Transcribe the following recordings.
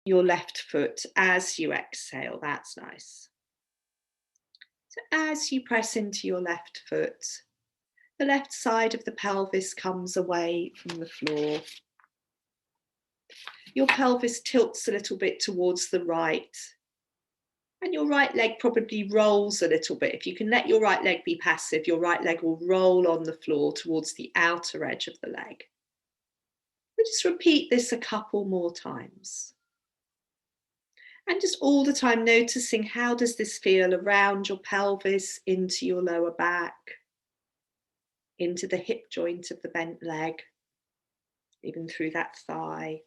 your left foot as you exhale. That's nice. So as you press into your left foot, the left side of the pelvis comes away from the floor. Your pelvis tilts a little bit towards the right, and your right leg probably rolls a little bit. If you can let your right leg be passive, your right leg will roll on the floor towards the outer edge of the leg. So just repeat this a couple more times. And just all the time noticing, how does this feel around your pelvis, into your lower back, into the hip joint of the bent leg, even through that thigh.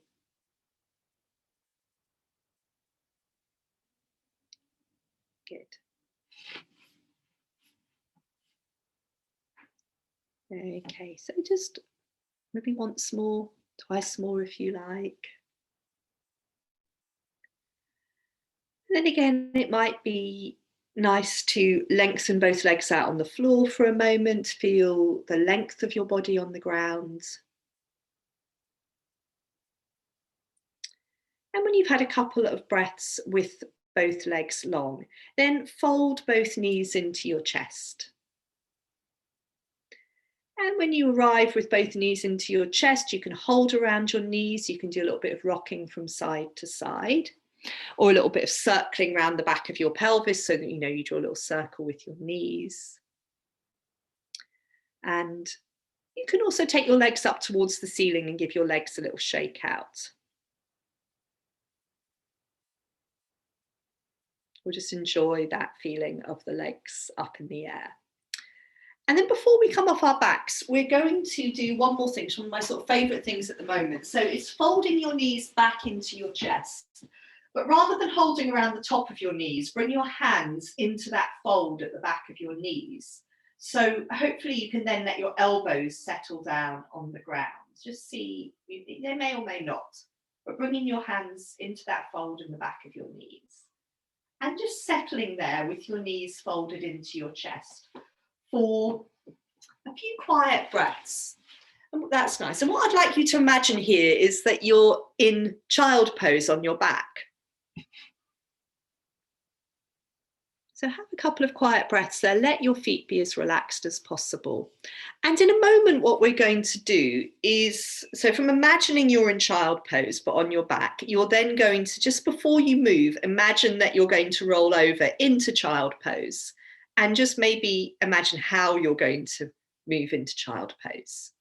Good. Okay, so just maybe once more, twice more if you like. And then again, it might be nice to lengthen both legs out on the floor for a moment, feel the length of your body on the ground. And when you've had a couple of breaths with both legs long, then fold both knees into your chest. And when you arrive with both knees into your chest, you can hold around your knees. You can do a little bit of rocking from side to side, or a little bit of circling around the back of your pelvis so that you draw a little circle with your knees. And you can also take your legs up towards the ceiling and give your legs a little shake out. Or just enjoy that feeling of the legs up in the air. And then before we come off our backs, we're going to do one more thing. It's one of my sort of favourite things at the moment. So it's folding your knees back into your chest. But rather than holding around the top of your knees, bring your hands into that fold at the back of your knees. So hopefully you can then let your elbows settle down on the ground. Just see, they may or may not, but bringing your hands into that fold in the back of your knees. And just settling there with your knees folded into your chest for a few quiet breaths. And that's nice. And what I'd like you to imagine here is that you're in child pose on your back. So have a couple of quiet breaths there. Let your feet be as relaxed as possible. And in a moment, what we're going to do is, so from imagining you're in child pose, but on your back, you're then going to, just before you move, imagine that you're going to roll over into child pose. And just maybe imagine how you're going to move into child pose.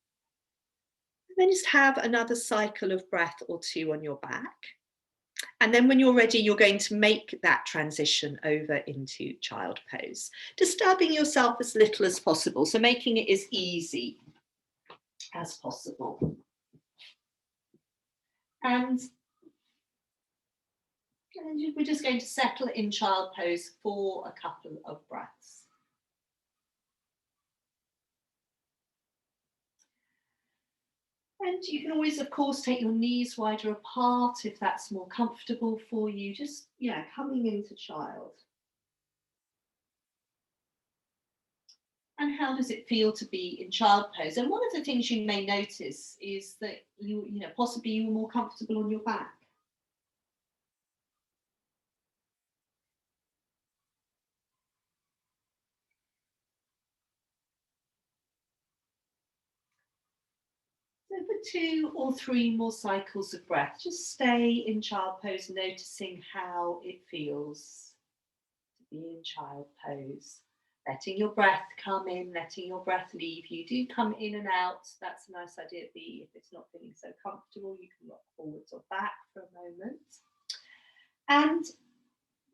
And then just have another cycle of breath or two on your back. And then when you're ready, you're going to make that transition over into child pose, disturbing yourself as little as possible, so making it as easy as possible. And we're just going to settle in child pose for a couple of breaths. And you can always, of course, take your knees wider apart if that's more comfortable for you. Just, coming into child. And how does it feel to be in child pose? And one of the things you may notice is that possibly you were more comfortable on your back. So for 2 or 3 more cycles of breath, just stay in child pose, noticing how it feels to be in child pose. Letting your breath come in, letting your breath leave. You do come in and out. That's a nice idea. If it's not feeling so comfortable, you can rock forwards or back for a moment. And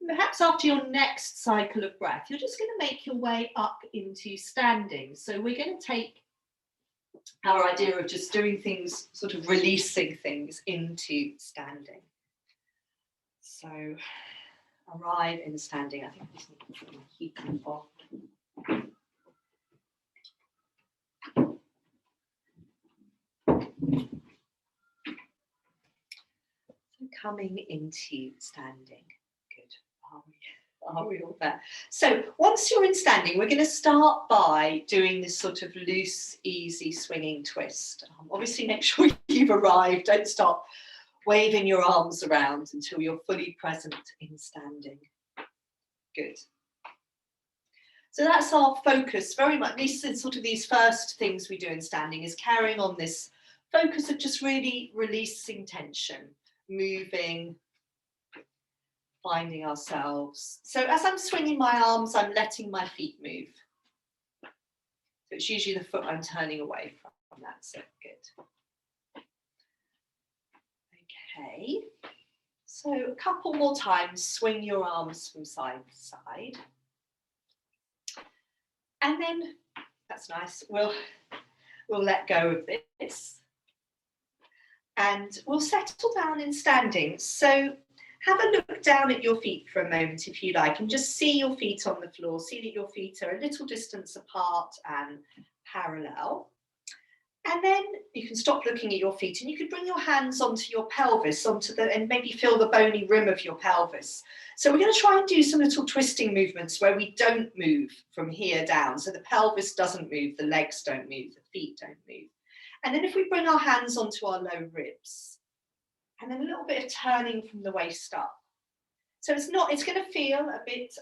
perhaps after your next cycle of breath, you're just going to make your way up into standing. So we're going to take our idea of just doing things, sort of releasing things into standing. So arrive in standing. I think I just need to put my heat off. So coming into standing. Good. Are we all there? So once you're in standing, we're going to start by doing this sort of loose, easy swinging twist. Obviously, make sure you've arrived. Don't start waving your arms around until you're fully present in standing. Good. So that's our focus, very much, at least in sort of these first things we do in standing, is carrying on this focus of just really releasing tension, moving, finding ourselves. So as I'm swinging my arms, I'm letting my feet move. So it's usually the foot I'm turning away from. That's it. Good. Okay. So a couple more times, swing your arms from side to side. And then, that's nice, we'll let go of this. And we'll settle down in standing. So have a look down at your feet for a moment if you like, and just see your feet on the floor. See that your feet are a little distance apart and parallel. And then you can stop looking at your feet and you can bring your hands onto your pelvis, and maybe feel the bony rim of your pelvis. So we're going to try and do some little twisting movements where we don't move from here down. So the pelvis doesn't move, the legs don't move, the feet don't move. And then if we bring our hands onto our low ribs, and then a little bit of turning from the waist up. So it's going to feel a bit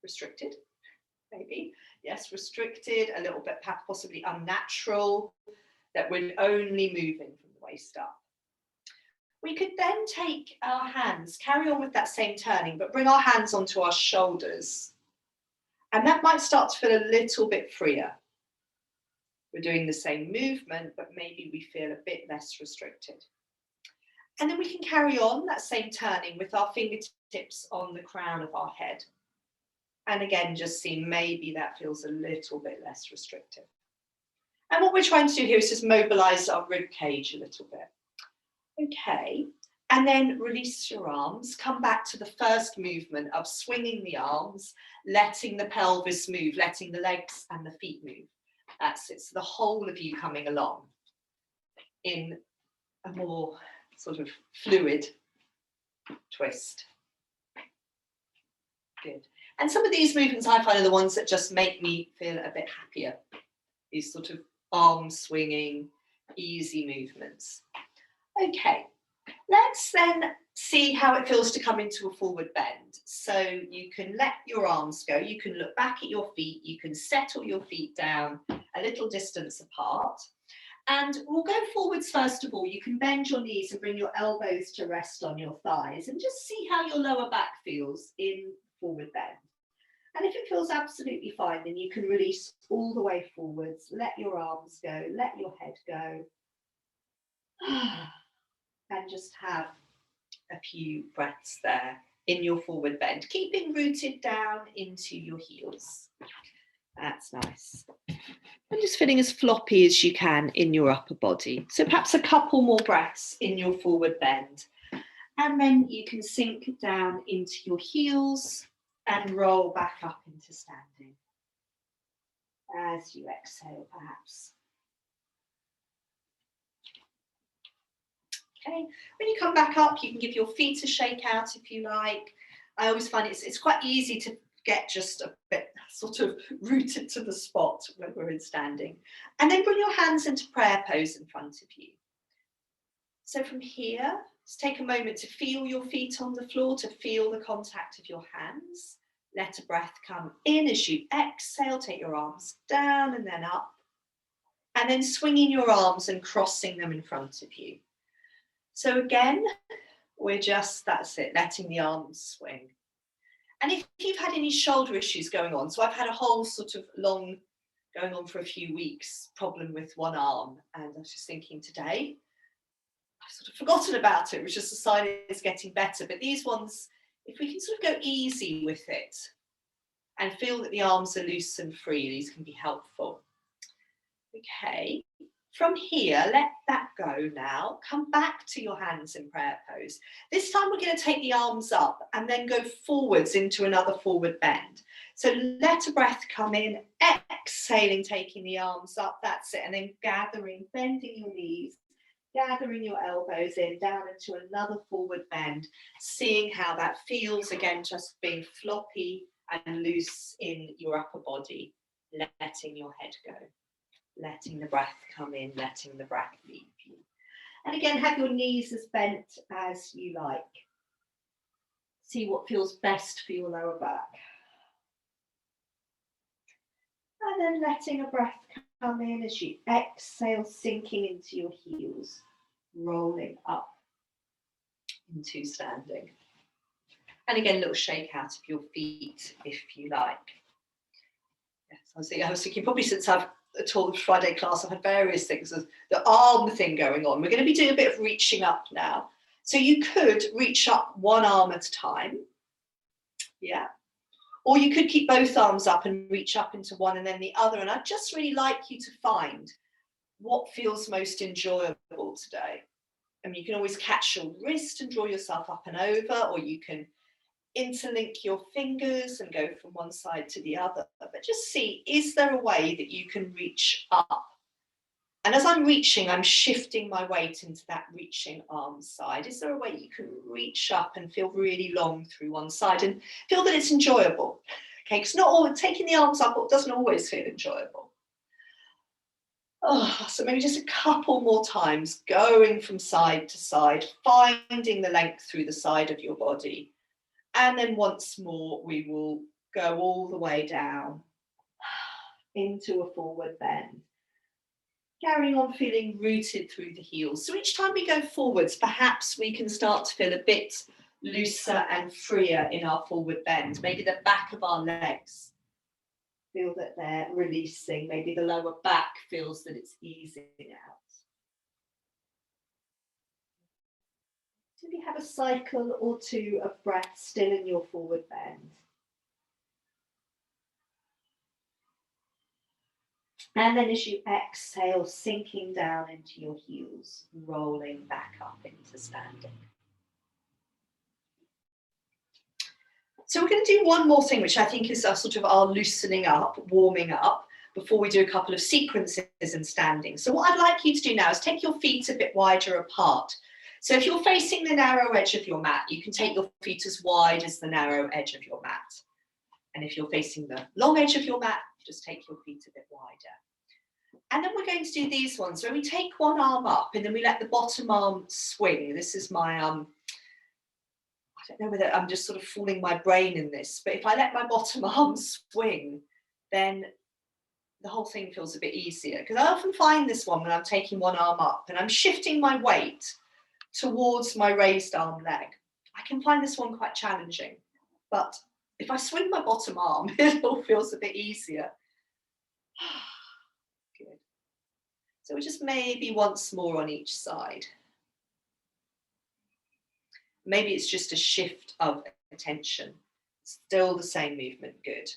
restricted, maybe. Yes, restricted, a little bit possibly unnatural, that we're only moving from the waist up. We could then take our hands, carry on with that same turning, but bring our hands onto our shoulders. And that might start to feel a little bit freer. We're doing the same movement, but maybe we feel a bit less restricted. And then we can carry on that same turning with our fingertips on the crown of our head. And again, just see maybe that feels a little bit less restrictive. And what we're trying to do here is just mobilize our rib cage a little bit. Okay, and then release your arms. Come back to the first movement of swinging the arms, letting the pelvis move, letting the legs and the feet move. That's it. So the whole of you coming along in a more sort of fluid twist. Good. And some of these movements I find are the ones that just make me feel a bit happier. These sort of arm swinging, easy movements. Okay, let's then see how it feels to come into a forward bend. So you can let your arms go, you can look back at your feet, you can settle your feet down a little distance apart. And we'll go forwards first of all. You can bend your knees and bring your elbows to rest on your thighs and just see how your lower back feels in forward bend. And if it feels absolutely fine, then you can release all the way forwards. Let your arms go, let your head go. And just have a few breaths there in your forward bend, keeping rooted down into your heels. That's nice. And just feeling as floppy as you can in your upper body. So perhaps a couple more breaths in your forward bend. And then you can sink down into your heels and roll back up into standing. As you exhale, perhaps. Okay, when you come back up, you can give your feet a shake out if you like. I always find it's quite easy to get just a bit sort of rooted to the spot when we're in standing. And then bring your hands into prayer pose in front of you. So from here, just take a moment to feel your feet on the floor, to feel the contact of your hands. Let a breath come in as you exhale, take your arms down and then up. And then swinging your arms and crossing them in front of you. So again, we're just, that's it, letting the arms swing. And if you've had any shoulder issues going on, so I've had a whole sort of long, going on for a few weeks, problem with one arm. And I was just thinking today, I've sort of forgotten about it, which is a sign it's getting better. But these ones, if we can sort of go easy with it and feel that the arms are loose and free, these can be helpful. Okay. From here, let that go now. Come back to your hands in prayer pose. This time we're going to take the arms up and then go forwards into another forward bend. So let a breath come in, exhaling, taking the arms up, that's it. And then gathering, bending your knees, gathering your elbows in, down into another forward bend, seeing how that feels, again, just being floppy and loose in your upper body, letting your head go. Letting the breath come in, letting the breath leave you. And again, have your knees as bent as you like. See what feels best for your lower back. And then letting a breath come in as you exhale, sinking into your heels, rolling up into standing. And again, a little shake out of your feet if you like. Yes, I was thinking probably since I've taught the Friday class, I've had various things. The arm thing going on. We're going to be doing a bit of reaching up now. So you could reach up one arm at a time. Yeah. Or you could keep both arms up and reach up into one and then the other. And I'd just really like you to find what feels most enjoyable today. I mean, you can always catch your wrist and draw yourself up and over, or you can interlink your fingers and go from one side to the other. But just see, is there a way that you can reach up? And as I'm reaching, I'm shifting my weight into that reaching arm side. Is there a way you can reach up and feel really long through one side and feel that it's enjoyable? Okay, because not all taking the arms up doesn't always feel enjoyable. Oh, so maybe just a couple more times, going from side to side, finding the length through the side of your body. And then once more, we will go all the way down into a forward bend. Carrying on feeling rooted through the heels. So each time we go forwards, perhaps we can start to feel a bit looser and freer in our forward bend. Maybe the back of our legs feel that they're releasing. Maybe the lower back feels that it's easing out. Maybe have a cycle or two of breath still in your forward bend. And then as you exhale, sinking down into your heels, rolling back up into standing. So we're going to do one more thing, which I think is sort of our loosening up, warming up, before we do a couple of sequences in standing. So what I'd like you to do now is take your feet a bit wider apart. So if you're facing the narrow edge of your mat, you can take your feet as wide as the narrow edge of your mat. And if you're facing the long edge of your mat, just take your feet a bit wider. And then we're going to do these ones where we take one arm up and then we let the bottom arm swing. This is my, I don't know whether I'm just sort of fooling my brain in this, but if I let my bottom arm swing, then the whole thing feels a bit easier. Because I often find this one when I'm taking one arm up and I'm shifting my weight towards my raised arm leg. I can find this one quite challenging, but if I swing my bottom arm, it all feels a bit easier. Good. So we just maybe once more on each side. Maybe it's just a shift of attention. Still the same movement, good.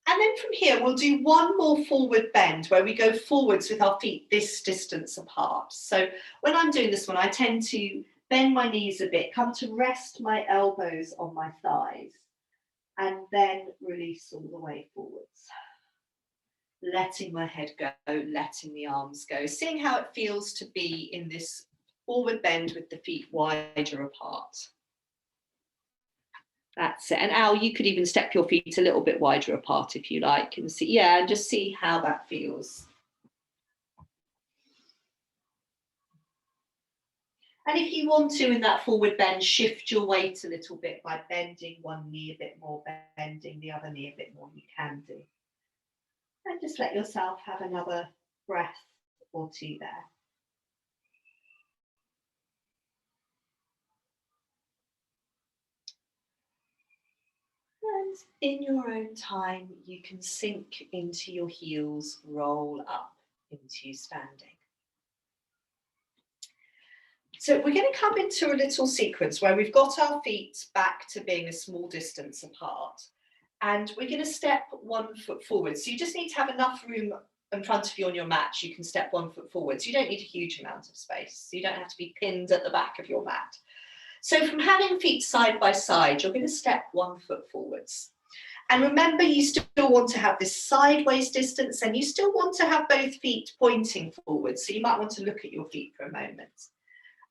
And then from here, we'll do one more forward bend where we go forwards with our feet this distance apart. So when I'm doing this one, I tend to bend my knees a bit, come to rest my elbows on my thighs, and then release all the way forwards. Letting my head go, letting the arms go, seeing how it feels to be in this forward bend with the feet wider apart. That's it. And Al, you could even step your feet a little bit wider apart if you like, and see, yeah, and just see how that feels. And if you want to, in that forward bend, shift your weight a little bit by bending one knee a bit more, bending the other knee a bit more, you can do. And just let yourself have another breath or two there. And in your own time, you can sink into your heels, roll up into standing. So we're going to come into a little sequence where we've got our feet back to being a small distance apart. And we're going to step 1 foot forward. So you just need to have enough room in front of you on your mat. You can step 1 foot forward. So you don't need a huge amount of space. So you don't have to be pinned at the back of your mat. So from having feet side by side, you're going to step 1 foot forwards. And remember, you still want to have this sideways distance and you still want to have both feet pointing forwards. So you might want to look at your feet for a moment.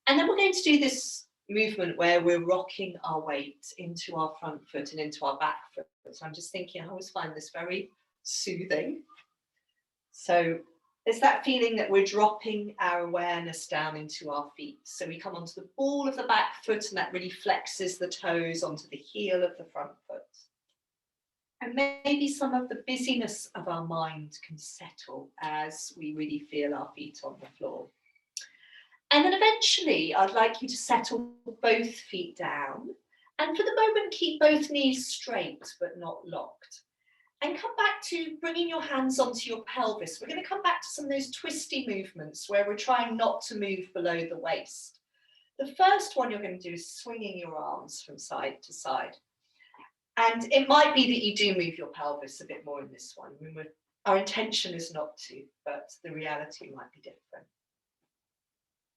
And then we're going to do this movement where we're rocking our weight into our front foot and into our back foot. So I'm just thinking, I always find this very soothing. So There's that feeling that we're dropping our awareness down into our feet. So we come onto the ball of the back foot, and that really flexes the toes onto the heel of the front foot. And maybe some of the busyness of our mind can settle as we really feel our feet on the floor. And then eventually, I'd like you to settle both feet down. And for the moment, keep both knees straight but not locked. And come back to bringing your hands onto your pelvis. We're going to come back to some of those twisty movements where we're trying not to move below the waist. The first one you're going to do is swinging your arms from side to side. And it might be that you do move your pelvis a bit more in this one. Our intention is not to, but the reality might be different.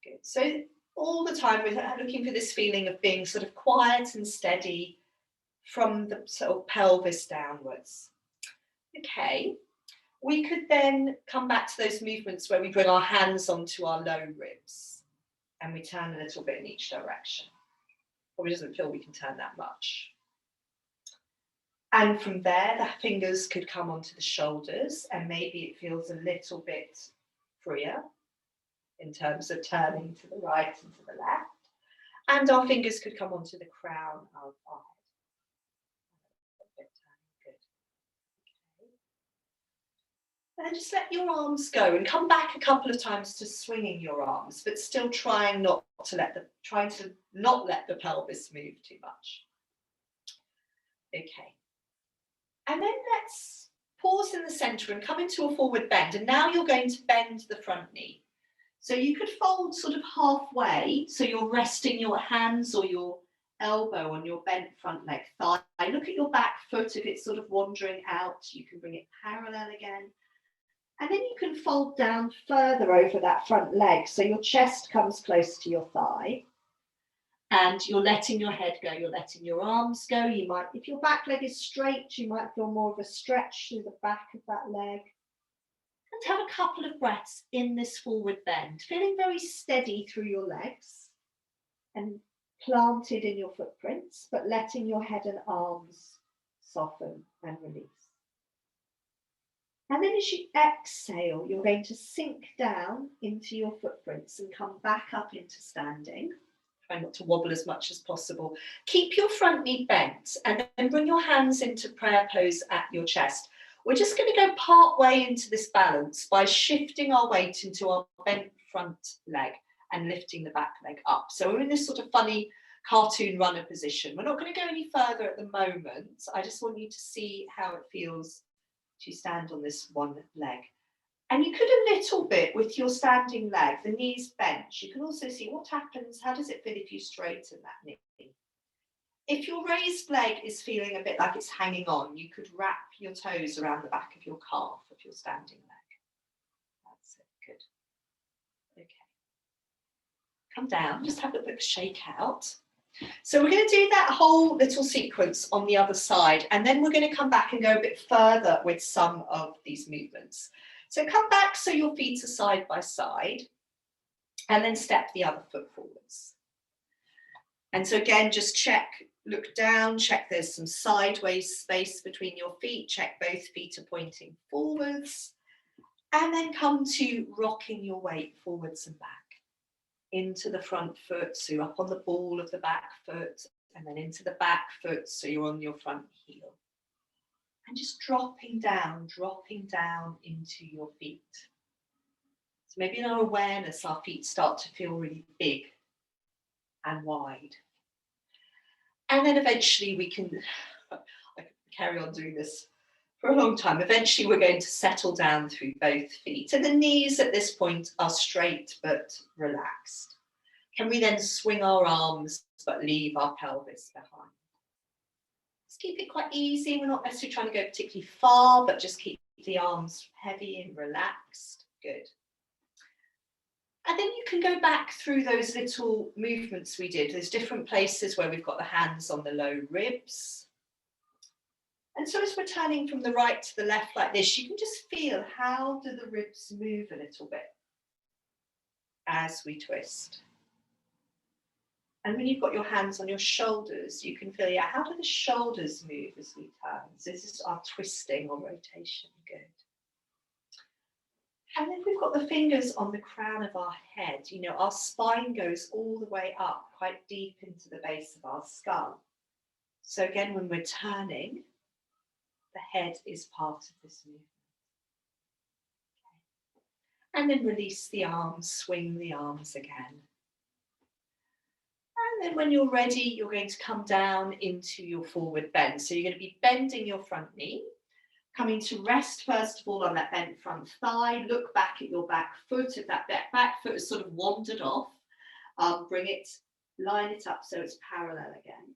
Good. So all the time we're looking for this feeling of being sort of quiet and steady from the sort of pelvis downwards. Okay, we could then come back to those movements where we bring our hands onto our low ribs and we turn a little bit in each direction. Probably doesn't feel we can turn that much. And from there, the fingers could come onto the shoulders, and maybe it feels a little bit freer in terms of turning to the right and to the left. And our fingers could come onto the crown of our head. And just let your arms go and come back a couple of times to swinging your arms, but still trying to not let the pelvis move too much. Okay. And then let's pause in the center and come into a forward bend. And now you're going to bend the front knee. So you could fold sort of halfway. So you're resting your hands or your elbow on your bent front leg thigh. Look at your back foot. If it's sort of wandering out, you can bring it parallel again. And then you can fold down further over that front leg. So your chest comes close to your thigh. And you're letting your head go, you're letting your arms go. You might, if your back leg is straight, you might feel more of a stretch through the back of that leg. And have a couple of breaths in this forward bend, feeling very steady through your legs and planted in your footprints, but letting your head and arms soften and release. And then as you exhale, you're going to sink down into your footprints and come back up into standing. Try not to wobble as much as possible. Keep your front knee bent and then bring your hands into prayer pose at your chest. We're just going to go part way into this balance by shifting our weight into our bent front leg and lifting the back leg up. So we're in this sort of funny cartoon runner position. We're not going to go any further at the moment. I just want you to see how it feels to stand on this one leg. And you could a little bit with your standing leg, the knees bent. You can also see what happens, how does it feel if you straighten that knee? If your raised leg is feeling a bit like it's hanging on, you could wrap your toes around the back of your calf of your standing leg. That's it, good. Okay. Come down, just have a bit of a shake out. So we're going to do that whole little sequence on the other side, and then we're going to come back and go a bit further with some of these movements. So come back so your feet are side by side, and then step the other foot forwards. And so again, just check, look down, check there's some sideways space between your feet, check both feet are pointing forwards, and then come to rocking your weight forwards and back into the front foot, so you're up on the ball of the back foot, and then into the back foot, so you're on your front heel. And just dropping down into your feet. So maybe in our awareness, our feet start to feel really big and wide. And then eventually we can, I can carry on doing this for a long time. Eventually we're going to settle down through both feet. And the knees at this point are straight but relaxed. Can we then swing our arms but leave our pelvis behind? Keep it quite easy. We're not necessarily trying to go particularly far, but just keep the arms heavy and relaxed. Good. And then you can go back through those little movements we did. There's different places where we've got the hands on the low ribs. And so as we're turning from the right to the left like this, you can just feel how do the ribs move a little bit as we twist. And when you've got your hands on your shoulders, you can feel, how do the shoulders move as we turn? So this is our twisting or rotation, good. And then we've got the fingers on the crown of our head. You know, our spine goes all the way up, quite deep into the base of our skull. So again, when we're turning, the head is part of this movement. Okay. And then release the arms, swing the arms again. And then when you're ready, you're going to come down into your forward bend. So you're going to be bending your front knee, coming to rest first of all on that bent front thigh. Look back at your back foot. If that back foot has sort of wandered off, bring it, line it up so it's parallel again.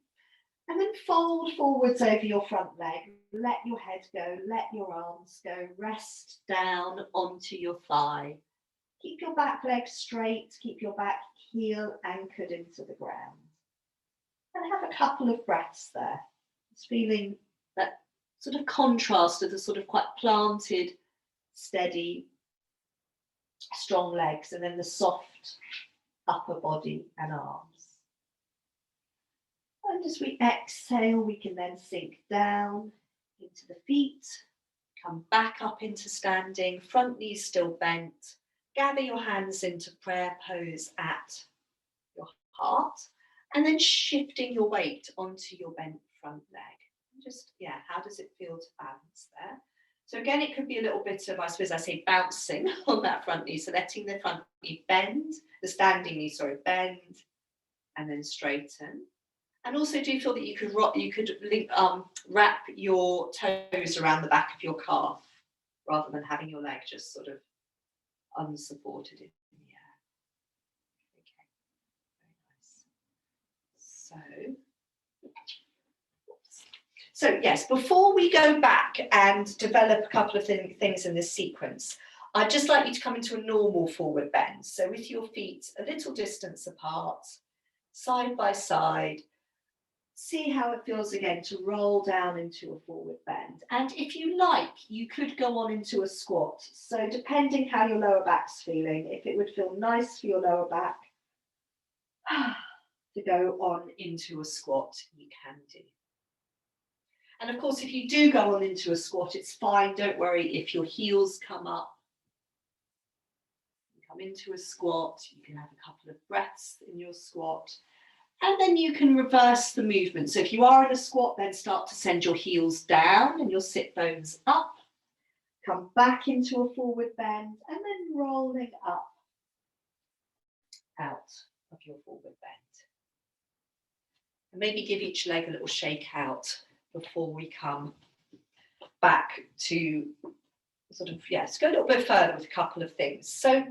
And then fold forwards over your front leg. Let your head go, let your arms go. Rest down onto your thigh. Keep your back leg straight, keep your back heel anchored into the ground. And have a couple of breaths there. Just feeling that sort of contrast of the sort of quite planted, steady, strong legs, and then the soft upper body and arms. And as we exhale, we can then sink down into the feet, come back up into standing, front knees still bent. Gather your hands into prayer pose at your heart, and then shifting your weight onto your bent front leg. Just, yeah, how does it feel to balance there? So again, it could be a little bit of, I suppose I say, bouncing on that front knee. So letting the front knee bend, the standing knee, sorry, bend, and then straighten. And also do feel that you could wrap your toes around the back of your calf rather than having your leg just sort of unsupported in the air. Okay, very nice. So yes, before we go back and develop a couple of things in this sequence, I'd just like you to come into a normal forward bend. So with your feet a little distance apart, side by side, see how it feels again to roll down into a forward bend. And if you like, you could go on into a squat. So depending how your lower back's feeling, if it would feel nice for your lower back to go on into a squat, you can do. And of course, if you do go on into a squat, it's fine. Don't worry if your heels come up. You come into a squat, you can have a couple of breaths in your squat. And then you can reverse the movement. So if you are in a squat, then start to send your heels down and your sit bones up. Come back into a forward bend and then rolling up out of your forward bend. And maybe give each leg a little shake out before we come back to sort of, let's go a little bit further with a couple of things. So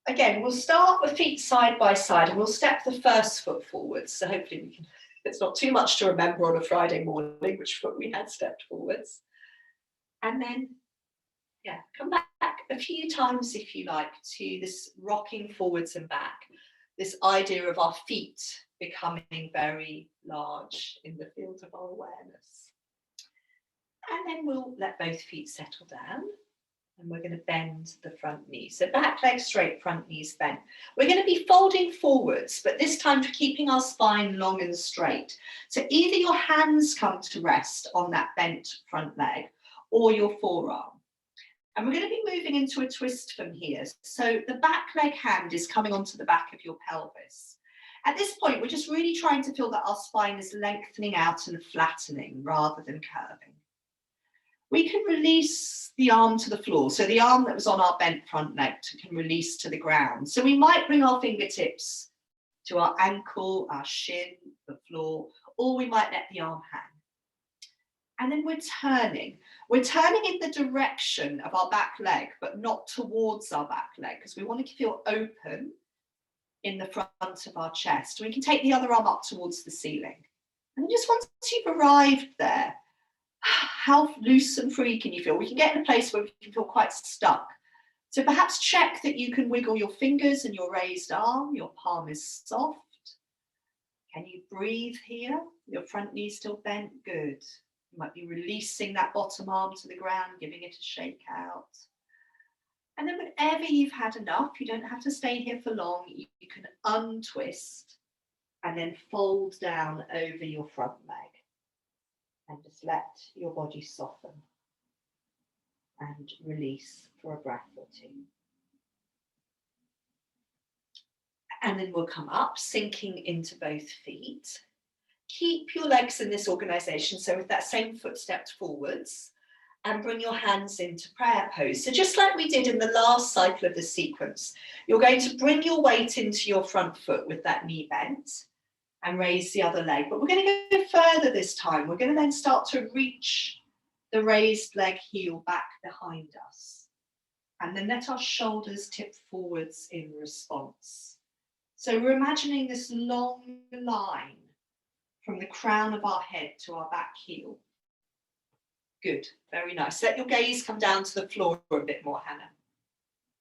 again, we'll start with feet side by side and we'll step the first foot forwards. So hopefully we can, it's not too much to remember on a Friday morning, which foot we had stepped forwards. And then, come back a few times if you like to this rocking forwards and back. This idea of our feet becoming very large in the field of our awareness. And then we'll let both feet settle down. And we're going to bend the front knee. So back leg straight, front knees bent. We're going to be folding forwards, but this time keeping our spine long and straight. So either your hands come to rest on that bent front leg or your forearm. And we're going to be moving into a twist from here. So the back leg hand is coming onto the back of your pelvis. At this point, we're just really trying to feel that our spine is lengthening out and flattening rather than curving. We can release the arm to the floor. So the arm that was on our bent front leg can release to the ground. So we might bring our fingertips to our ankle, our shin, the floor, or we might let the arm hang. And then we're turning. We're turning in the direction of our back leg, but not towards our back leg, because we want to feel open in the front of our chest. We can take the other arm up towards the ceiling. And just once you've arrived there, how loose and free can you feel? We can get in a place where we can feel quite stuck. So perhaps check that you can wiggle your fingers and your raised arm, your palm is soft. Can you breathe here? Your front knee still bent, good. You might be releasing that bottom arm to the ground, giving it a shake out. And then whenever you've had enough, you don't have to stay here for long, you can untwist and then fold down over your front leg. And just let your body soften. and release for a breath or two. And then we'll come up, sinking into both feet. Keep your legs in this organisation, so with that same foot stepped forwards, and bring your hands into prayer pose. So just like we did in the last cycle of the sequence, you're going to bring your weight into your front foot with that knee bent and raise the other leg. But we're going to go further this time. We're going to then start to reach the raised leg heel back behind us. And then let our shoulders tip forwards in response. So we're imagining this long line from the crown of our head to our back heel. Good, very nice. Let your gaze come down to the floor a bit more, Hannah.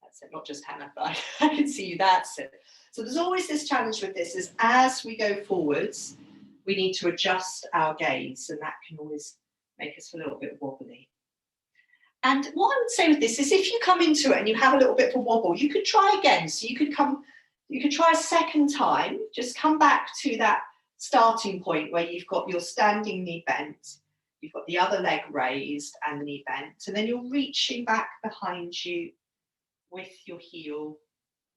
That's it, not just Hannah, but I can see you, that's it. So there's always this challenge with this, is as we go forwards, we need to adjust our gaze, and that can always make us feel a little bit wobbly. And what I would say with this is, if you come into it and you have a little bit of a wobble, you could try again. So you could try a second time, just come back to that starting point where you've got your standing knee bent, you've got the other leg raised and the knee bent, and then you're reaching back behind you with your heel.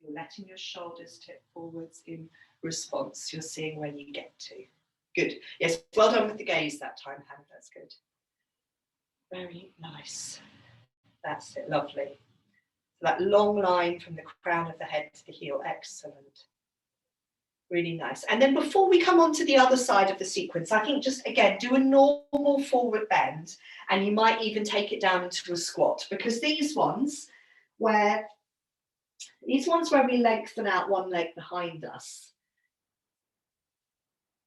You're letting your shoulders tip forwards in response. You're seeing where you get to. Good. Yes, well done with the gaze that time, Hannah. That's good. Very nice. That's it, lovely. So that long line from the crown of the head to the heel, excellent. Really nice. And then before we come on to the other side of the sequence, I think just, again, do a normal forward bend, and you might even take it down into a squat, because these ones where we lengthen out one leg behind us,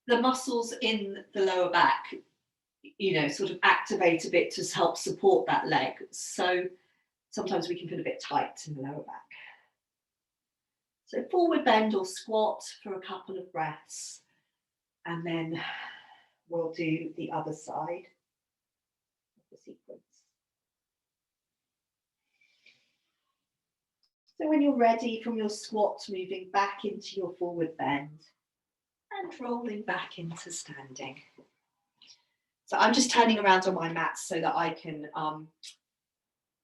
the muscles in the lower back, sort of activate a bit to help support that leg. So sometimes we can feel a bit tight in the lower back. So forward bend or squat for a couple of breaths, and then we'll do the other side of the sequence. So when you're ready from your squat, moving back into your forward bend and rolling back into standing. So I'm just turning around on my mat so that I can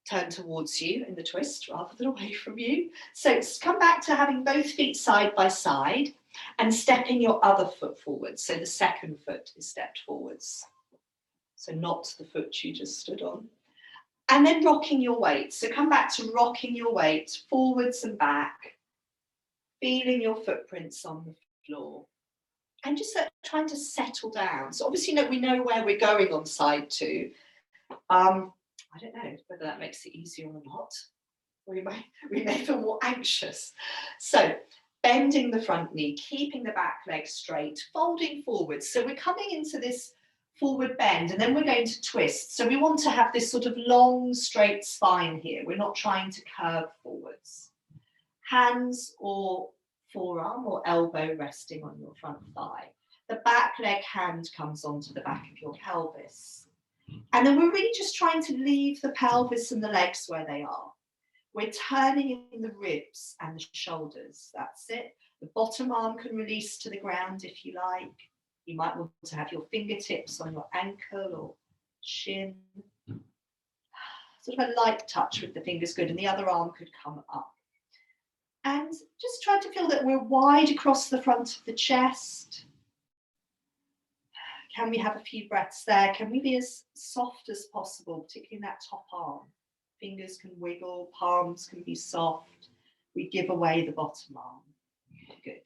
turn towards you in the twist rather than away from you. So come back to having both feet side by side and stepping your other foot forward. So the second foot is stepped forwards. So not the foot you just stood on. And then rocking your weight. So come back to rocking your weight forwards and back, feeling your footprints on the floor. And just trying to settle down. So obviously we know where we're going on side two. I don't know whether that makes it easier or not. We may feel more anxious. So bending the front knee, keeping the back leg straight, folding forwards. So we're coming into this forward bend, and then we're going to twist. So we want to have this sort of long, straight spine here. We're not trying to curve forwards. Hands or forearm or elbow resting on your front thigh. The back leg hand comes onto the back of your pelvis. And then we're really just trying to leave the pelvis and the legs where they are. We're turning in the ribs and the shoulders. That's it. The bottom arm can release to the ground if you like. You might want to have your fingertips on your ankle or shin. Sort of a light touch with the fingers, good. And the other arm could come up. And just try to feel that we're wide across the front of the chest. Can we have a few breaths there? Can we be as soft as possible, particularly in that top arm? Fingers can wiggle, palms can be soft. We give away the bottom arm. Good.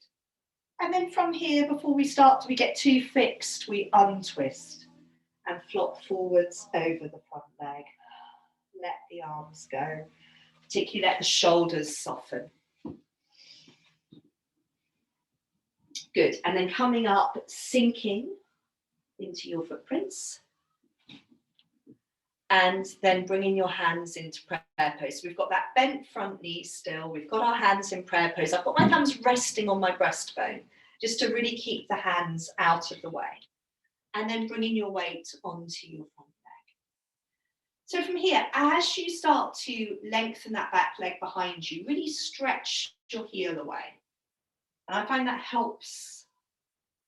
And then from here, before we get too fixed, we untwist and flop forwards over the front leg. Let the arms go, particularly let the shoulders soften. Good. And then coming up, sinking into your footprints. And then bringing your hands into prayer pose. We've got that bent front knee still. We've got our hands in prayer pose. I've got my thumbs resting on my breastbone, just to really keep the hands out of the way. And then bringing your weight onto your front leg. So from here, as you start to lengthen that back leg behind you, really stretch your heel away. And I find that helps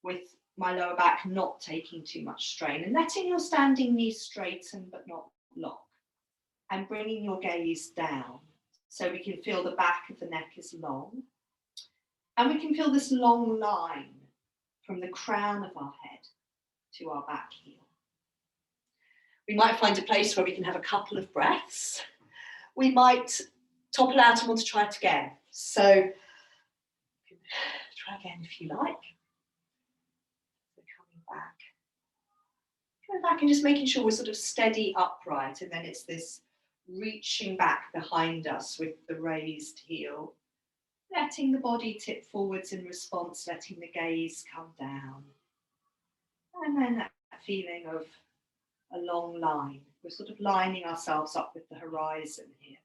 with my lower back not taking too much strain, and letting your standing knees straighten but not lock. and bringing your gaze down. So we can feel the back of the neck is long. And we can feel this long line from the crown of our head to our back heel. We might find a place where we can have a couple of breaths. We might topple out and want to try it again. So try again if you like. So coming back and just making sure we're sort of steady upright, and then it's this reaching back behind us with the raised heel, letting the body tip forwards in response, letting the gaze come down. And then that feeling of a long line. We're sort of lining ourselves up with the horizon here.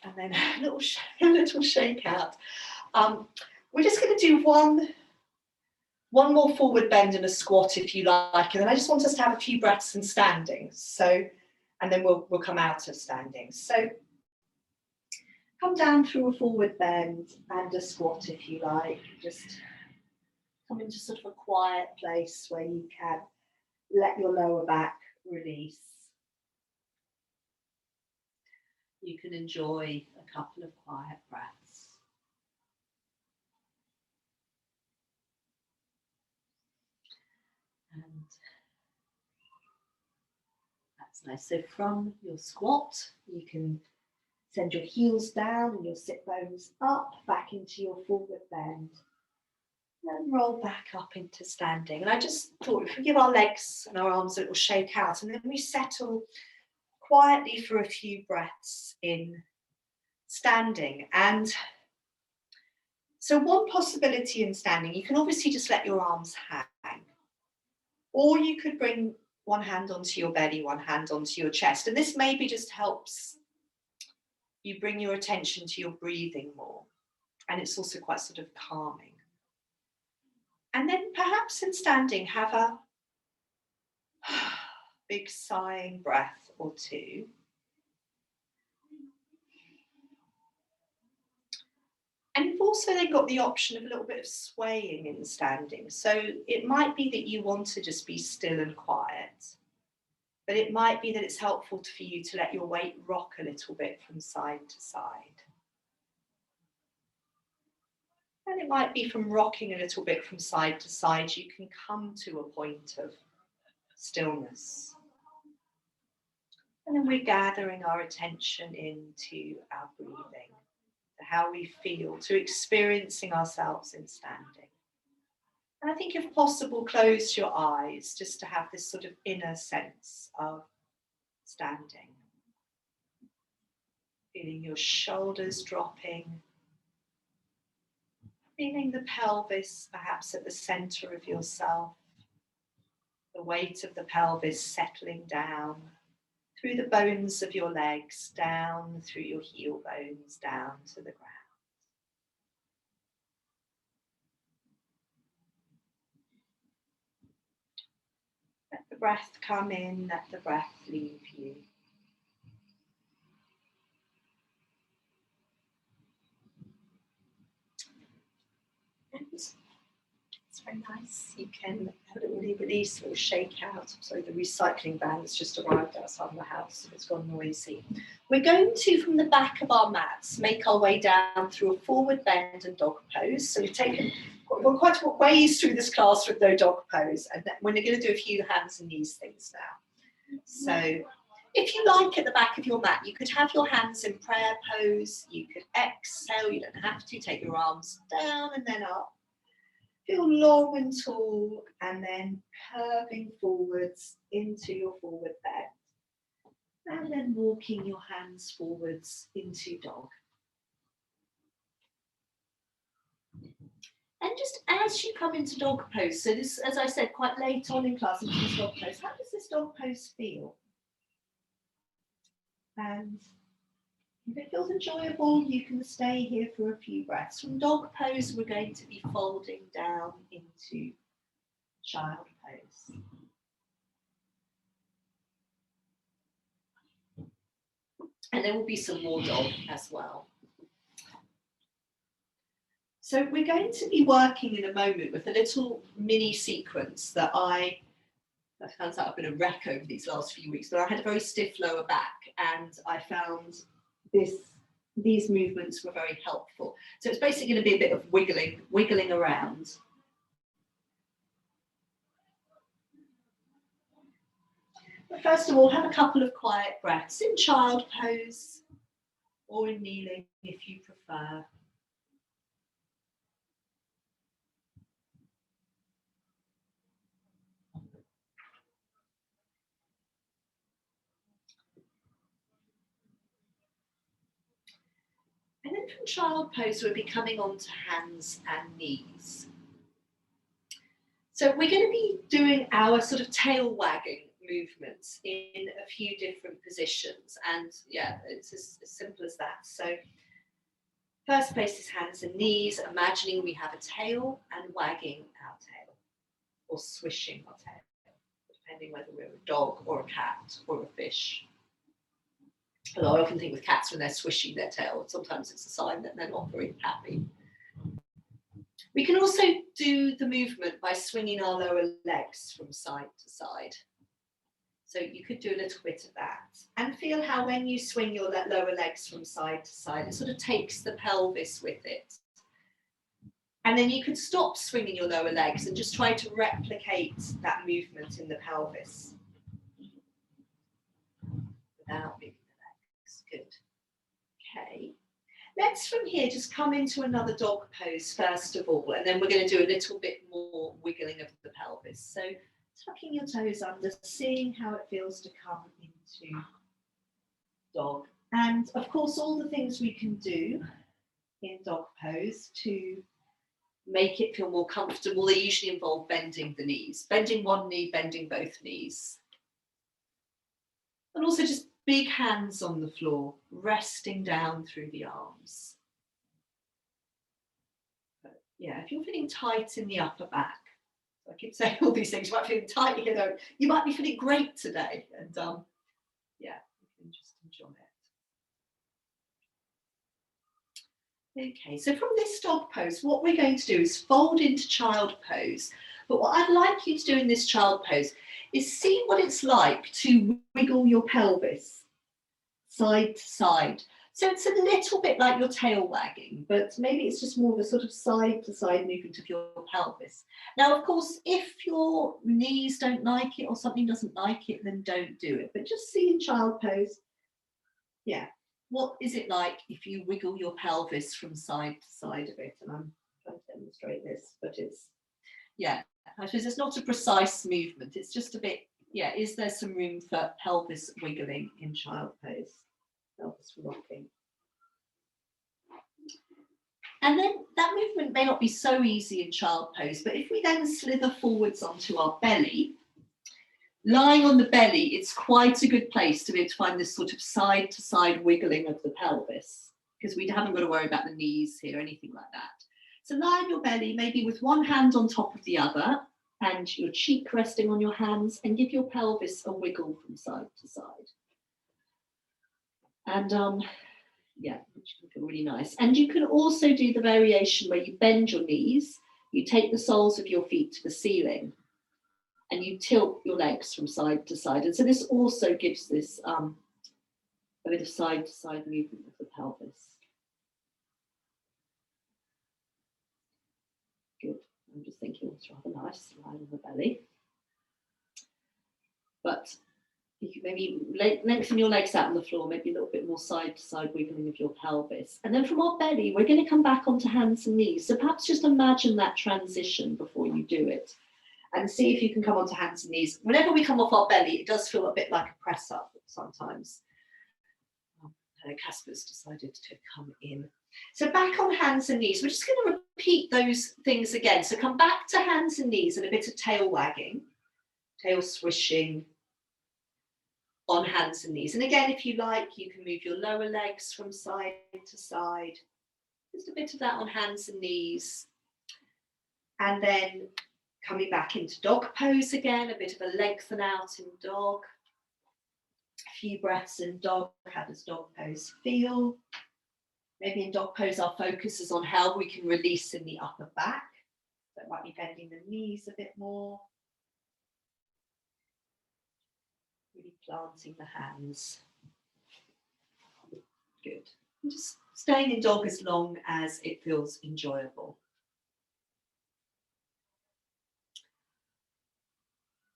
And then a little shake out. We're just going to do one more forward bend and a squat if you like, and then I just want us to have a few breaths in standing. So, and then we'll come out of standing. So come down through a forward bend and a squat if you like. Just come into sort of a quiet place where you can let your lower back release. You can enjoy a couple of quiet breaths. And that's nice. So from your squat, you can send your heels down and your sit bones up, back into your forward bend. And roll back up into standing. And I just thought if we give our legs and our arms a little shake out, and then we settle quietly for a few breaths in standing. And so one possibility in standing, you can obviously just let your arms hang, or you could bring one hand onto your belly, one hand onto your chest. And this maybe just helps you bring your attention to your breathing more. And it's also quite sort of calming. And then perhaps in standing, have a big sighing breath or two. And you've also then got the option of a little bit of swaying in standing. So it might be that you want to just be still and quiet, but it might be that it's helpful for you to let your weight rock a little bit from side to side. And it might be from rocking a little bit from side to side, you can come to a point of stillness. And then we're gathering our attention into our breathing, to how we feel, to experiencing ourselves in standing. And I think if possible, close your eyes just to have this sort of inner sense of standing. Feeling your shoulders dropping, feeling the pelvis perhaps at the center of yourself, the weight of the pelvis settling down through the bones of your legs, down through your heel bones, down to the ground. Let the breath come in, let the breath leave you. And it's very nice. You can have a little release, a little shake out. Sorry, the recycling van has just arrived outside the house. It's gone noisy. We're going to, from the back of our mats, make our way down through a forward bend and dog pose. So we're quite a ways through this class with no dog pose. And we're going to do a few hands and knees things now. So if you like, at the back of your mat, you could have your hands in prayer pose. You could exhale. You don't have to. Take your arms down and then up. Feel long and tall, and then curving forwards into your forward bend. And then walking your hands forwards into dog. And just as you come into dog pose, so this, as I said, quite late on in class into this dog pose, how does this dog pose feel? And if it feels enjoyable, you can stay here for a few breaths. From dog pose, we're going to be folding down into child pose. And there will be some more dog as well. So we're going to be working in a moment with a little mini sequence that I I found out I've been a wreck over these last few weeks, but I had a very stiff lower back, and I found these movements were very helpful. So it's basically going to be a bit of wiggling around. But first of all, have a couple of quiet breaths in child pose or in kneeling if you prefer. And then from child pose, we'll be coming on to hands and knees. So we're going to be doing our sort of tail wagging movements in a few different positions. And yeah, it's as simple as that. So first place is hands and knees, imagining we have a tail and wagging our tail, or swishing our tail, depending whether we're a dog or a cat or a fish. Although I often think with cats when they're swishing their tail, sometimes it's a sign that they're not very happy. We can also do the movement by swinging our lower legs from side to side. So you could do a little bit of that. And feel how when you swing your lower legs from side to side, it sort of takes the pelvis with it. And then you could stop swinging your lower legs and just try to replicate that movement in the pelvis without moving the legs. Good. Okay. Let's from here just come into another dog pose first of all, and then we're going to do a little bit more wiggling of the pelvis. So tucking your toes under, seeing how it feels to come into dog. And of course, all the things we can do in dog pose to make it feel more comfortable, they usually involve bending the knees, bending one knee, bending both knees. And also just big hands on the floor, resting down through the arms. But yeah, if you're feeling tight in the upper back, I keep saying all these things, you might be feeling tight, you know, you might be feeling great today. And yeah, you can just enjoy it. Okay, so from this dog pose, what we're going to do is fold into child pose. But what I'd like you to do in this child pose is see what it's like to wiggle your pelvis side to side. So it's a little bit like your tail wagging, but maybe it's just more of a sort of side to side movement of your pelvis. Now, of course, if your knees don't like it or something doesn't like it, then don't do it. But just see in child pose, yeah, what is it like if you wiggle your pelvis from side to side a bit? And I'm trying to demonstrate this, but it's, yeah, I suppose it's not a precise movement. It's just a bit, yeah, is there some room for pelvis wiggling in child pose? Pelvis rocking. And then that movement may not be so easy in child pose, but if we then slither forwards onto our belly, lying on the belly, it's quite a good place to be able to find this sort of side to side wiggling of the pelvis, because we haven't got to worry about the knees here, anything like that. So lie on your belly, maybe with one hand on top of the other, and your cheek resting on your hands, and give your pelvis a wiggle from side to side. And yeah, which can feel really nice. And you can also do the variation where you bend your knees, you take the soles of your feet to the ceiling, and you tilt your legs from side to side. And so this also gives this a bit of side to side movement of the pelvis. Good. I'm just thinking it's rather nice, lying on the belly. But you can maybe lengthen your legs out on the floor, maybe a little bit more side to side wiggling of your pelvis. And then from our belly, we're going to come back onto hands and knees. So perhaps just imagine that transition before you do it. And see if you can come onto hands and knees. Whenever we come off our belly, it does feel a bit like a press up sometimes. Casper's decided to come in. So back on hands and knees. We're just going to repeat those things again. So come back to hands and knees and a bit of tail wagging, tail swishing on hands and knees. And again, if you like, you can move your lower legs from side to side. Just a bit of that on hands and knees. And then coming back into dog pose again, a bit of a lengthen out in dog. A few breaths in dog. How does dog pose feel? Maybe in dog pose, our focus is on how we can release in the upper back. So it might be bending the knees a bit more. Really planting the hands. Good. And just staying in dog as long as it feels enjoyable.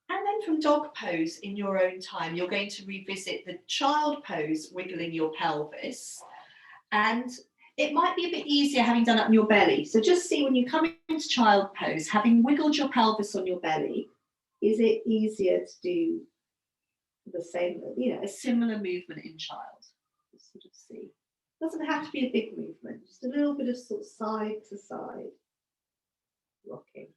And then from dog pose in your own time, you're going to revisit the child pose, wiggling your pelvis. And it might be a bit easier having done it on your belly. So just see when you come into child pose, having wiggled your pelvis on your belly, is it easier to do the same, a similar movement in child? Just sort of see. It doesn't have to be a big movement, just a little bit of sort of side to side rocking.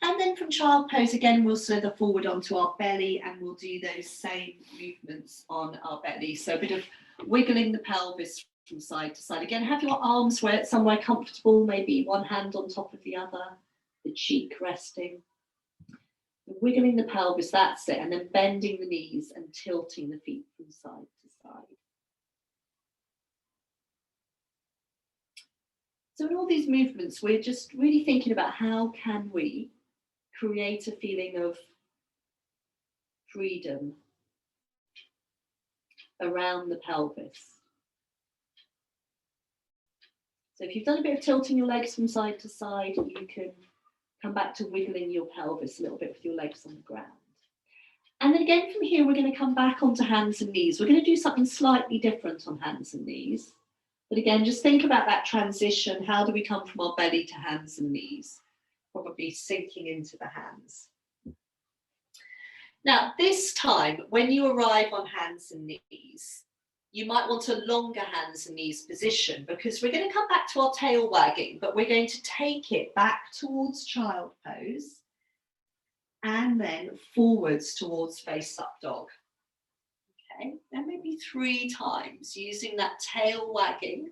And then from child pose, again, we'll slither forward onto our belly and we'll do those same movements on our belly. So a bit of wiggling the pelvis from side to side. Again, have your arms somewhere comfortable, maybe one hand on top of the other, the cheek resting. Wiggling the pelvis, that's it. And then bending the knees and tilting the feet from side to side. So in all these movements, we're just really thinking about how can we create a feeling of freedom around the pelvis. So if you've done a bit of tilting your legs from side to side, you can come back to wiggling your pelvis a little bit with your legs on the ground. And then again from here, we're going to come back onto hands and knees. We're going to do something slightly different on hands and knees. But again, just think about that transition. How do we come from our belly to hands and knees? Probably sinking into the hands. Now, this time, when you arrive on hands and knees, you might want a longer hands and knees position because we're going to come back to our tail wagging, but we're going to take it back towards child pose and then forwards towards face up dog. Okay, then maybe 3 times using that tail wagging,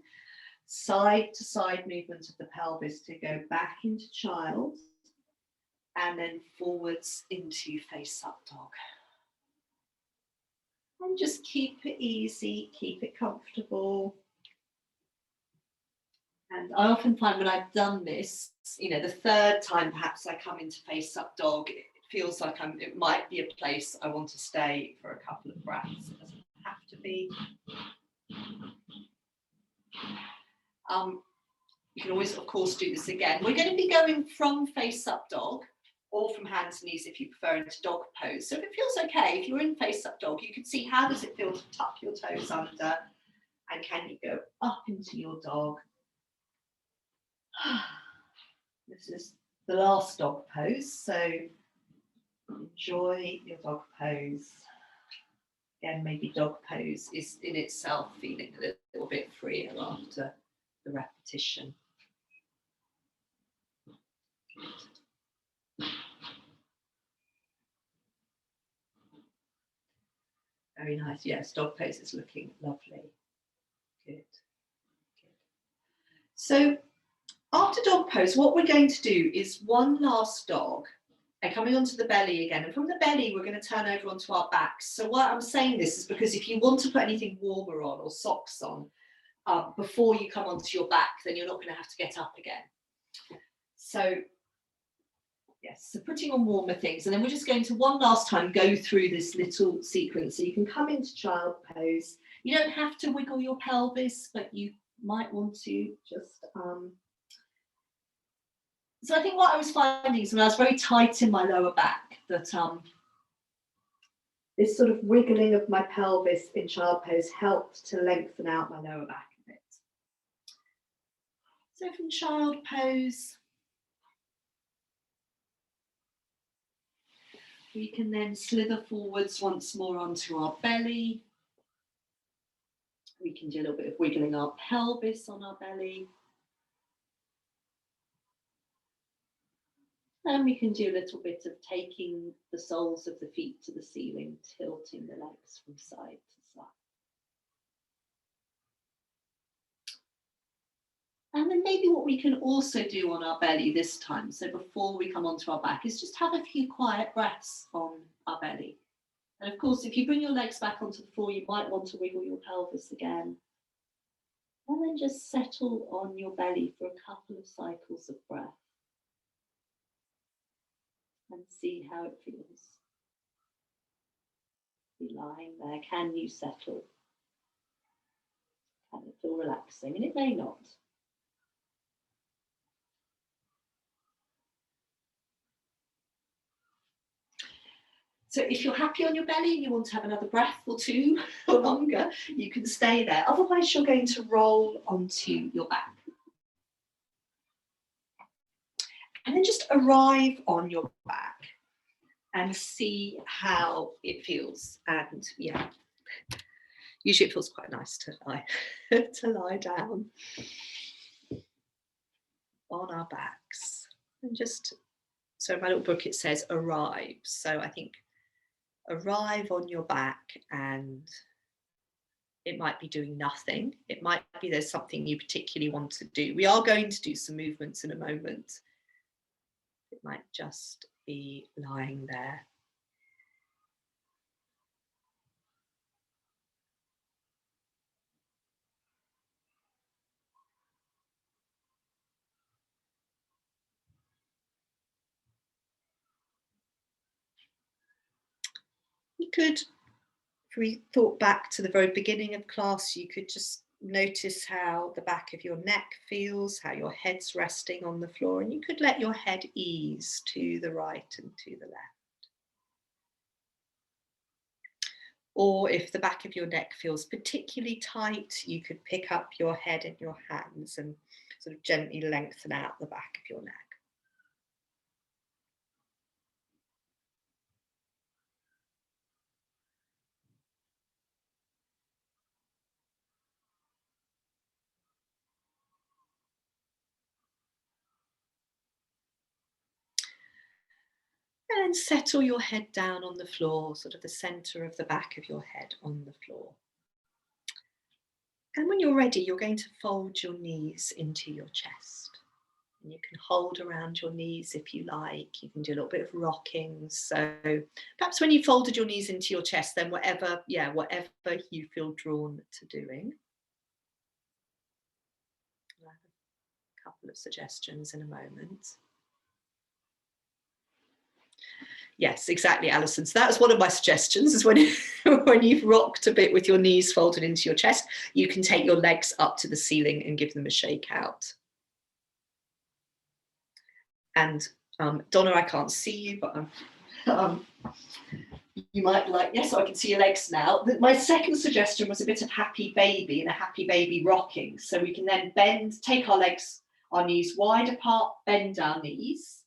side to side movement of the pelvis to go back into child and then forwards into face up dog. And just keep it easy, keep it comfortable. And I often find when I've done this, the 3rd time perhaps I come into face up dog, it feels like it might be a place I want to stay for a couple of breaths. It doesn't have to be. You can always, of course, do this again. We're going to be going from face up dog or from hands and knees if you prefer into dog pose. So if it feels okay, if you're in face up dog, you can see how does it feel to tuck your toes under and can you go up into your dog. This is the last dog pose, so enjoy your dog pose. Again, maybe dog pose is in itself feeling a little bit freer after the repetition. Very nice. Yes, dog pose is looking lovely. Good. So after dog pose, what we're going to do is one last dog and coming onto the belly again. And from the belly, we're going to turn over onto our backs. So why I'm saying this is because if you want to put anything warmer on or socks on before you come onto your back, then you're not going to have to get up again. So yes, so putting on warmer things. And then we're just going to one last time go through this little sequence. So you can come into child pose. You don't have to wiggle your pelvis, but you might want to just... So I think what I was finding is when I was very tight in my lower back, that this sort of wiggling of my pelvis in child pose helped to lengthen out my lower back a bit. So from child pose, we can then slither forwards once more onto our belly. We can do a little bit of wiggling our pelvis on our belly. And we can do a little bit of taking the soles of the feet to the ceiling, tilting the legs from side to side. And then maybe what we can also do on our belly this time, so before we come onto our back, is just have a few quiet breaths on our belly. And of course, if you bring your legs back onto the floor, you might want to wiggle your pelvis again. And then just settle on your belly for a couple of cycles of breath. And see how it feels. Be lying there. Can you settle? Can it feel relaxing? And it may not. So if you're happy on your belly and you want to have another breath or two or longer, you can stay there. Otherwise, you're going to roll onto your back. And then just arrive on your back and see how it feels. And yeah, usually it feels quite nice to lie down on our backs. And just, so in my little book it says arrive. So I think arrive on your back, and it might be doing nothing. It might be there's something you particularly want to do. We are going to do some movements in a moment. It might just be lying there. You could, if we thought back to the very beginning of class, you could just notice how the back of your neck feels, how your head's resting on the floor, and you could let your head ease to the right and to the left. Or if the back of your neck feels particularly tight, you could pick up your head in your hands and sort of gently lengthen out the back of your neck. And then settle your head down on the floor, sort of the center of the back of your head on the floor. And when you're ready, you're going to fold your knees into your chest. And you can hold around your knees if you like. You can do a little bit of rocking. So perhaps when you folded your knees into your chest, then whatever you feel drawn to doing. I'll have a couple of suggestions in a moment. Yes, exactly, Alison. So that's one of my suggestions, is when you've rocked a bit with your knees folded into your chest, you can take your legs up to the ceiling and give them a shake out. And Donna, I can't see you, but you might like, yes, I can see your legs now. My second suggestion was a bit of happy baby and a happy baby rocking. So we can then take our legs, our knees wide apart, bend our knees.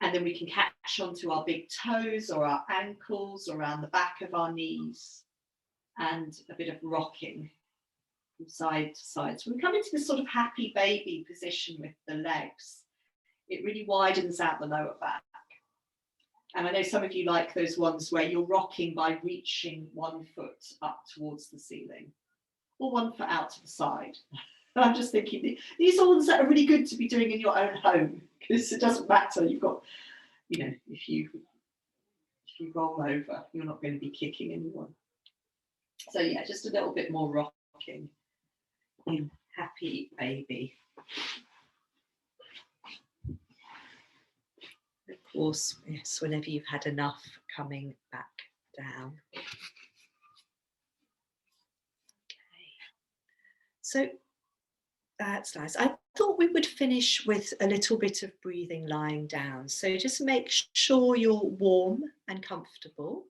And then we can catch onto our big toes or our ankles around the back of our knees, and a bit of rocking from side to side. So when we come into this sort of happy baby position with the legs, it really widens out the lower back. And I know some of you like those ones where you're rocking by reaching one foot up towards the ceiling or one foot out to the side. And I'm just thinking, these are ones that are really good to be doing in your own home, because it doesn't matter. You've got, you know, if you roll over, you're not going to be kicking anyone. So yeah, just a little bit more rocking in happy baby. Of course, yes, whenever you've had enough, coming back down. Okay. So that's nice. I thought we would finish with a little bit of breathing lying down. So just make sure you're warm and comfortable.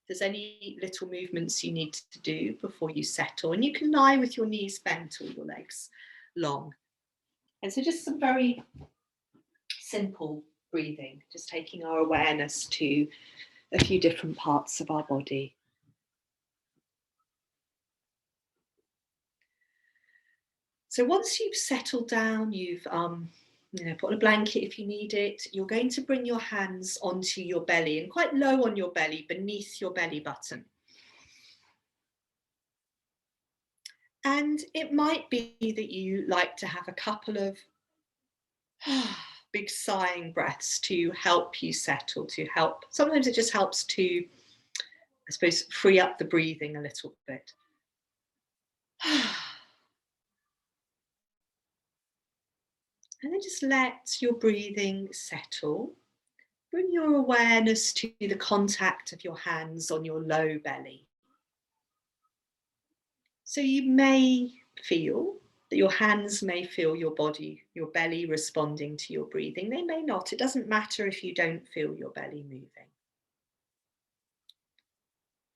If there's any little movements you need to do before you settle, and you can lie with your knees bent or your legs long. And so just some very simple breathing, just taking our awareness to a few different parts of our body. So once you've settled down, you've put on a blanket if you need it, you're going to bring your hands onto your belly, and quite low on your belly, beneath your belly button. And it might be that you like to have a couple of big sighing breaths to help you settle, to help. Sometimes it just helps to, I suppose, free up the breathing a little bit. And then just let your breathing settle. Bring your awareness to the contact of your hands on your low belly. So you may feel that your hands may feel your body, your belly responding to your breathing. They may not. It doesn't matter if you don't feel your belly moving.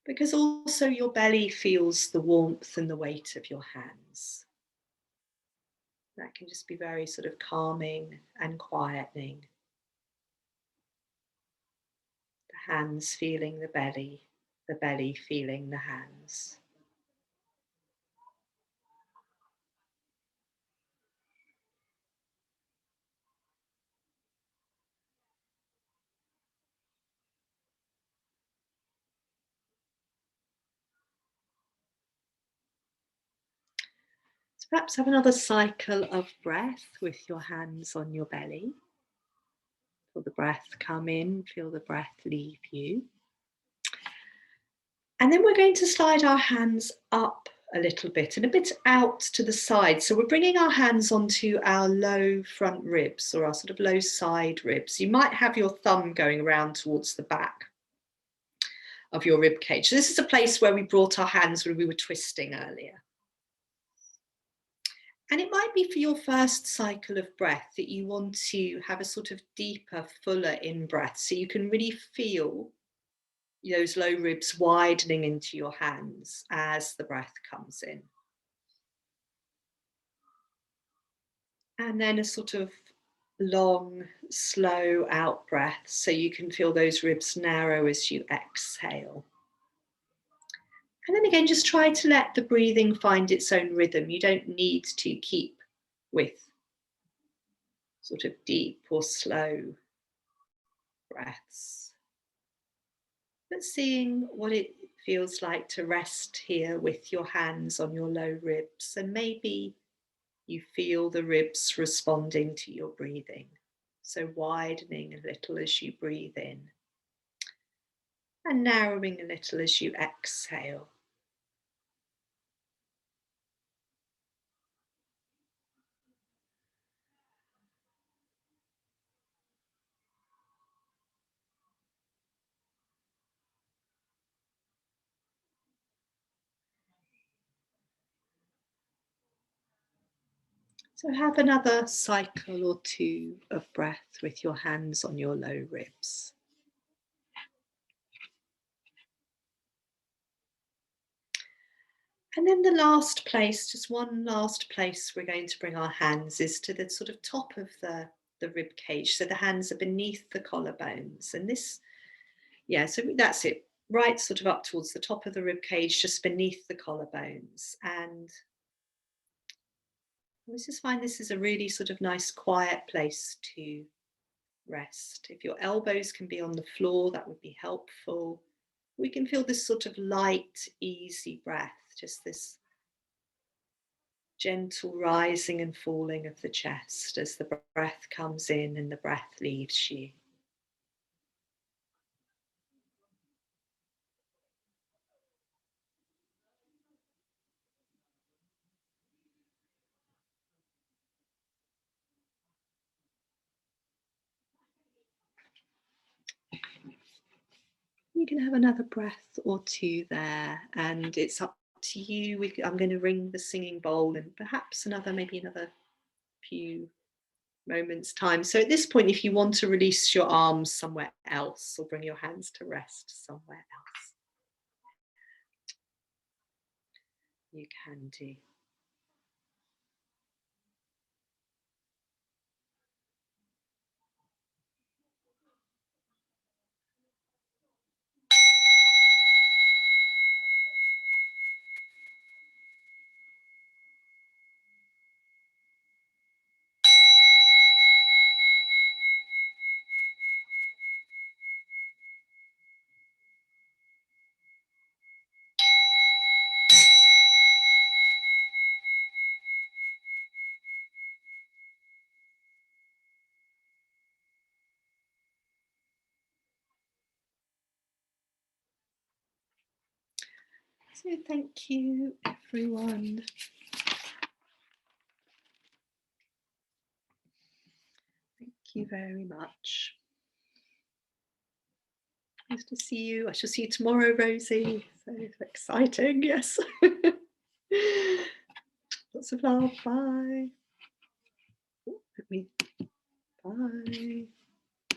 Because also your belly feels the warmth and the weight of your hands. That can just be very sort of calming and quietening. The hands feeling the belly feeling the hands. So perhaps have another cycle of breath with your hands on your belly. Feel the breath come in, feel the breath leave you. And then we're going to slide our hands up a little bit and a bit out to the side. So we're bringing our hands onto our low front ribs or our sort of low side ribs. You might have your thumb going around towards the back of your rib cage. So this is a place where we brought our hands when we were twisting earlier. And it might be for your first cycle of breath that you want to have a sort of deeper, fuller in-breath, so you can really feel those low ribs widening into your hands as the breath comes in. And then a sort of long, slow out breath, so you can feel those ribs narrow as you exhale. And then again, just try to let the breathing find its own rhythm. You don't need to keep with sort of deep or slow breaths, but seeing what it feels like to rest here with your hands on your low ribs, and maybe you feel the ribs responding to your breathing, so widening a little as you breathe in and narrowing a little as you exhale. So have another cycle or two of breath with your hands on your low ribs. And then the last place, just one last place we're going to bring our hands is to the sort of top of the rib cage. So the hands are beneath the collarbones. And this, so that's it. Right sort of up towards the top of the rib cage, just beneath the collarbones. And I just find this is a really sort of nice quiet place to rest. If your elbows can be on the floor, that would be helpful. We can feel this sort of light, easy breath, just this gentle rising and falling of the chest as the breath comes in and the breath leaves you. You can have another breath or two there, and it's up to you. I'm going to ring the singing bowl and perhaps maybe another few moments time. So at this point, if you want to release your arms somewhere else or bring your hands to rest somewhere else, you can do. So thank you, everyone. Thank you very much. Nice to see you. I shall see you tomorrow, Rosie. So exciting, yes. Lots of love. Bye. Bye.